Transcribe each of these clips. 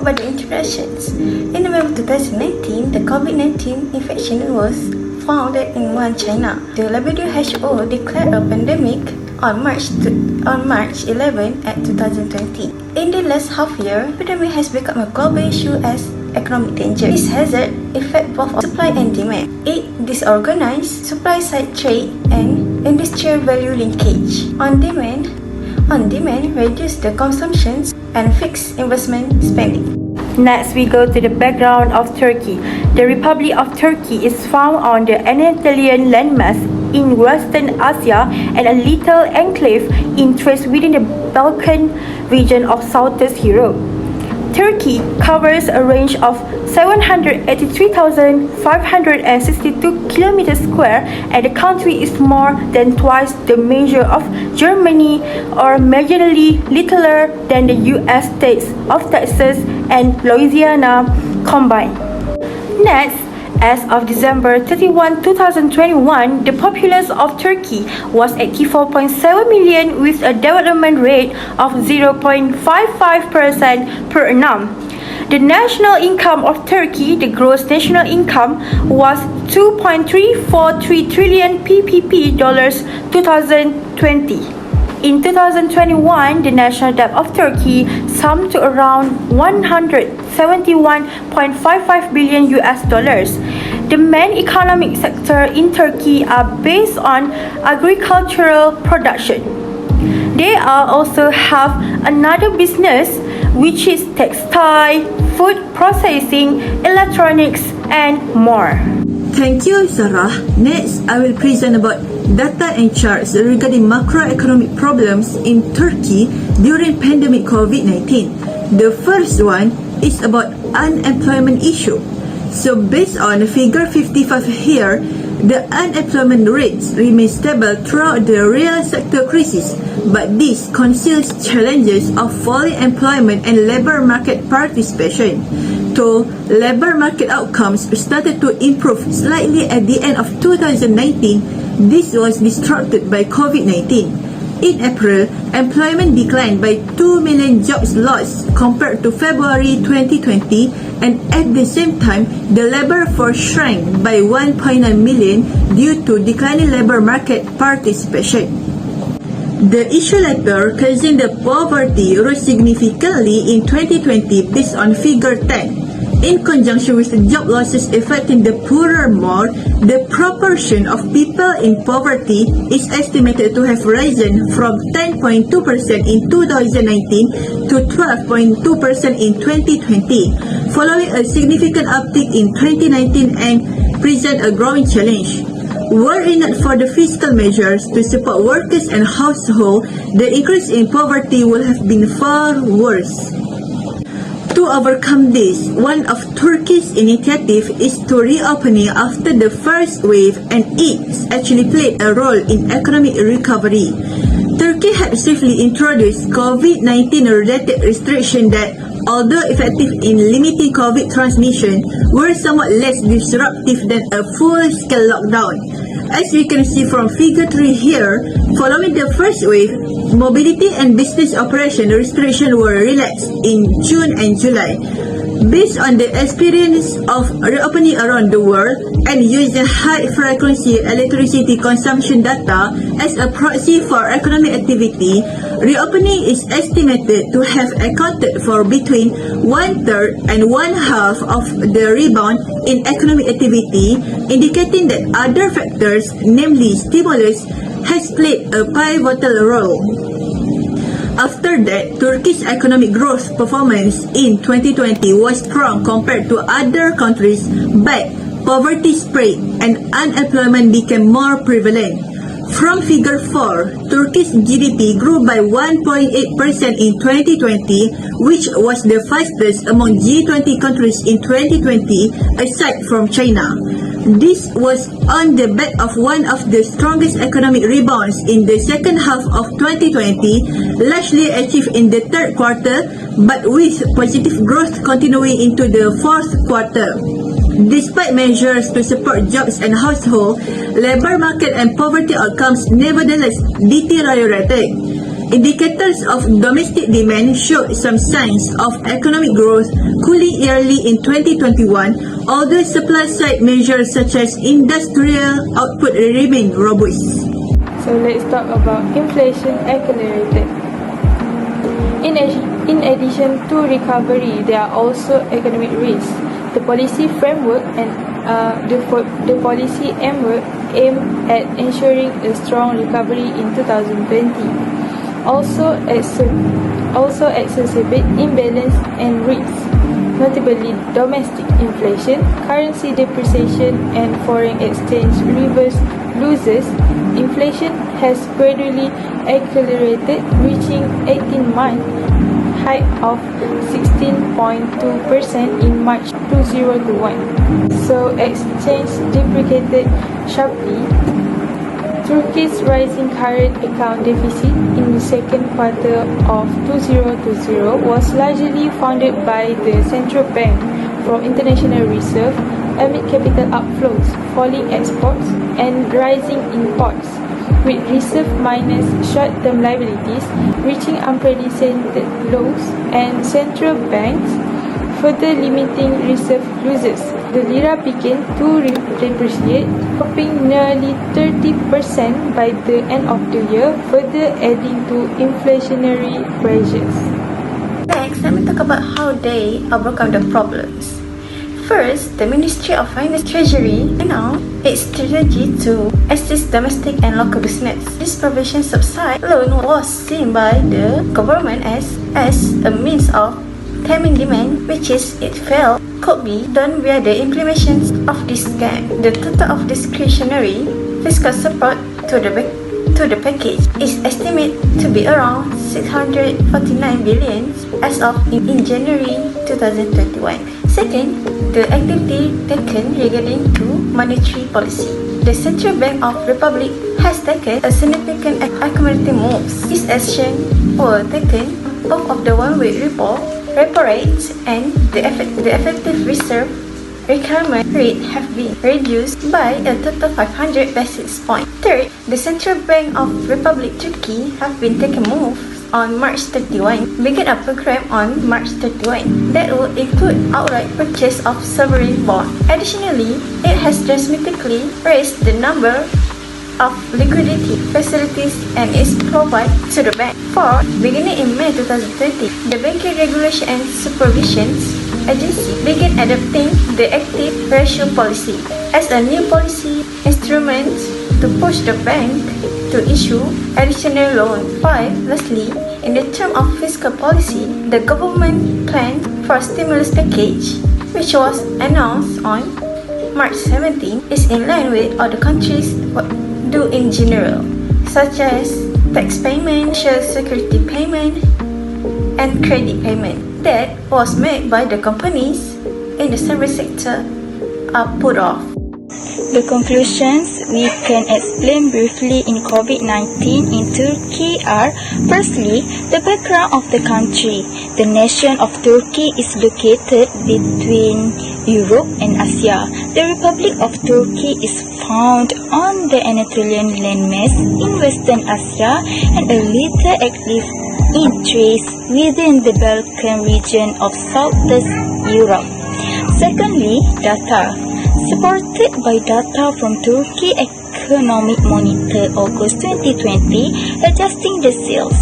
by the interactions. In November 2019, the COVID-19 infection was found in Wuhan, China. The WHO declared a pandemic on March 11 at 2020. In the last half year, the pandemic has become a global issue as economic danger. This hazard affects both supply and demand. It disorganized supply-side trade and industrial value linkage. On demand, reduce the consumptions and fix investment spending. Next, we go to the background of Turkey. The Republic of Turkey is found on the Anatolian landmass in Western Asia and a little enclave in Thrace within the Balkan region of Southeast Europe. Turkey covers a range of 783,562 kilometers square, and the country is more than twice the measure of Germany or marginally littler than the US states of Texas and Louisiana combined. Next, as of December 31, 2021, the populace of Turkey was 84.7 million with a development rate of 0.55% per annum. The national income of Turkey, the gross national income, was 2.343 trillion PPP dollars 2020. In 2021, the national debt of Turkey summed to around 171.55 billion US dollars. The main economic sector in Turkey are based on agricultural production. They also have another business which is textile, food processing, electronics, and more. Thank you, Sarah. Next, I will present about data and charts regarding macroeconomic problems in Turkey during pandemic COVID-19. The first one is about unemployment issue. So based on figure 55 here, the unemployment rates remain stable throughout the real sector crisis, but this conceals challenges of falling employment and labor market participation. So, labor market outcomes started to improve slightly at the end of 2019. This was disrupted by COVID-19. In April, employment declined by 2 million jobs lost compared to February 2020, and at the same time, the labor force shrank by 1.9 million due to declining labor market participation. The issue later causing the poverty rose significantly in 2020 based on figure 10. In conjunction with the job losses affecting the poorer more, the proportion of people in poverty is estimated to have risen from 10.2% in 2019 to 12.2% in 2020, following a significant uptick in 2019 and present a growing challenge. Were it not for the fiscal measures to support workers and households, the increase in poverty would have been far worse. To overcome this, one of Turkey's initiatives is to reopening after the first wave, and it actually played a role in economic recovery. Turkey had swiftly introduced COVID-19 related restrictions that, although effective in limiting COVID transmission, were somewhat less disruptive than a full-scale lockdown. As we can see from figure 3 here, following the first wave, mobility and business operation restrictions were relaxed in June and July. Based on the experience of reopening around the world and using high-frequency electricity consumption data as a proxy for economic activity, reopening is estimated to have accounted for between 1/3 and 1/2 of the rebound in economic activity, indicating that other factors, namely stimulus, has played a pivotal role. After that, Turkey's economic growth performance in 2020 was strong compared to other countries, but poverty spread and unemployment became more prevalent. From figure 4, Turkey's GDP grew by 1.8% in 2020, which was the fastest among G20 countries in 2020, aside from China. This was on the back of one of the strongest economic rebounds in the second half of 2020, largely achieved in the third quarter, but with positive growth continuing into the fourth quarter. Despite measures to support jobs and households, labor market and poverty outcomes nevertheless deteriorated. Indicators of domestic demand showed some signs of economic growth cooling early in 2021, although supply-side measures such as industrial output remain robust. So let's talk about inflation accelerated. In addition to recovery, there are also economic risks. The policy framework and the policy aim at ensuring a strong recovery in 2020. Also exacerbate imbalance and risks, notably domestic inflation, currency depreciation, and foreign exchange reverse losses. Inflation has gradually accelerated, reaching 18-month high of 16.2% in March 2021. So exchange depreciated sharply. Turkey's rising current account deficit in the second quarter of 2020 was largely funded by the central bank from international reserve amid capital outflows, falling exports, and rising imports, with reserve minus short-term liabilities reaching unprecedented lows and central banks further limiting reserve losses. The lira began to depreciate, dropping nearly 30% by the end of the year, further adding to inflationary pressures. Next, let me talk about how they overcome the problems. First, the Ministry of Finance Treasury announced its strategy to assist domestic and local business. This provision subside loan was seen by the government as a means of taming demand, which is, it felt, could be done via the implementation of this scheme. The total of discretionary fiscal support to the package is estimated to be around 649 billion as of in January 2021. Second, the activity taken regarding to monetary policy. The Central Bank of Republic has taken a significant accommodative moves. These actions were taken both of the one-way repo rates and the effective reserve requirement rate have been reduced by a total 500 basis points. Third, the Central Bank of Republic Turkey have been taking moves on March 31, begin a program on March 31 that will include outright purchase of sovereign bonds. Additionally, it has dramatically raised the number of liquidity facilities and is provided to the bank. Fourth, beginning in May 2020, the Banking Regulation and Supervision Agency began adopting the active ratio policy as a new policy instrument to push the bank to issue additional loans. Five, lastly, in the term of fiscal policy, the government planned for a stimulus package, which was announced on March 17, is in line with other countries do in general, such as tax payment, social security payment, and credit payment that was made by the companies in the service sector are put off. The conclusions we can explain briefly in COVID-19 in Turkey are: firstly, the background of the country. The nation of Turkey is located between Europe and Asia. The Republic of Turkey is found on the Anatolian landmass in Western Asia and a little active interest within the Balkan region of Southeast Europe. Secondly, data. Supported by data from Turkey Economic Monitor August 2020, adjusting the sales,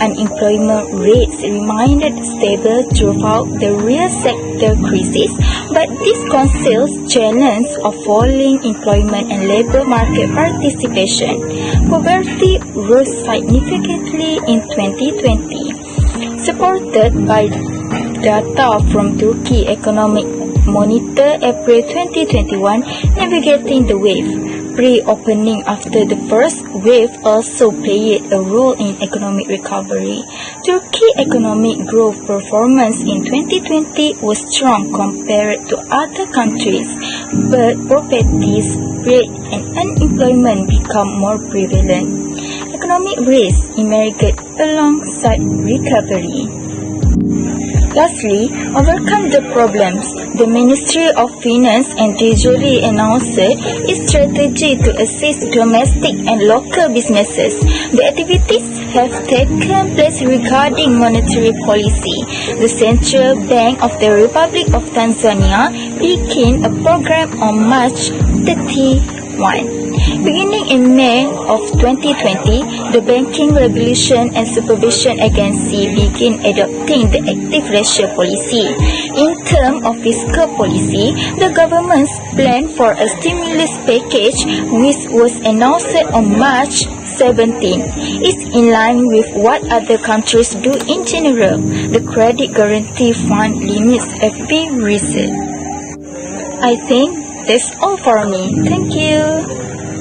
unemployment rates remained stable throughout the real sector crisis, but this conceals challenge of falling employment and labor market participation. Poverty rose significantly in 2020. Supported by data from Turkey Economic Monitor April 2021, navigating the wave. Pre-opening after the first wave also played a role in economic recovery. Turkey economic growth performance in 2020 was strong compared to other countries, but poverty spread and unemployment became more prevalent. Economic risks emerged alongside recovery. Lastly, overcome the problems. The Ministry of Finance and Treasury announced its strategy to assist domestic and local businesses. The activities have taken place regarding monetary policy. The Central Bank of the Republic of Tanzania began a program on March 31. Beginning in May of 2020, the Banking Regulation and Supervision Agency began adopting the active ratio policy. In terms of fiscal policy, the government's plan for a stimulus package, which was announced on March 17, is in line with what other countries do in general. The Credit Guarantee Fund limits have been raised. I think that's all for me. Thank you.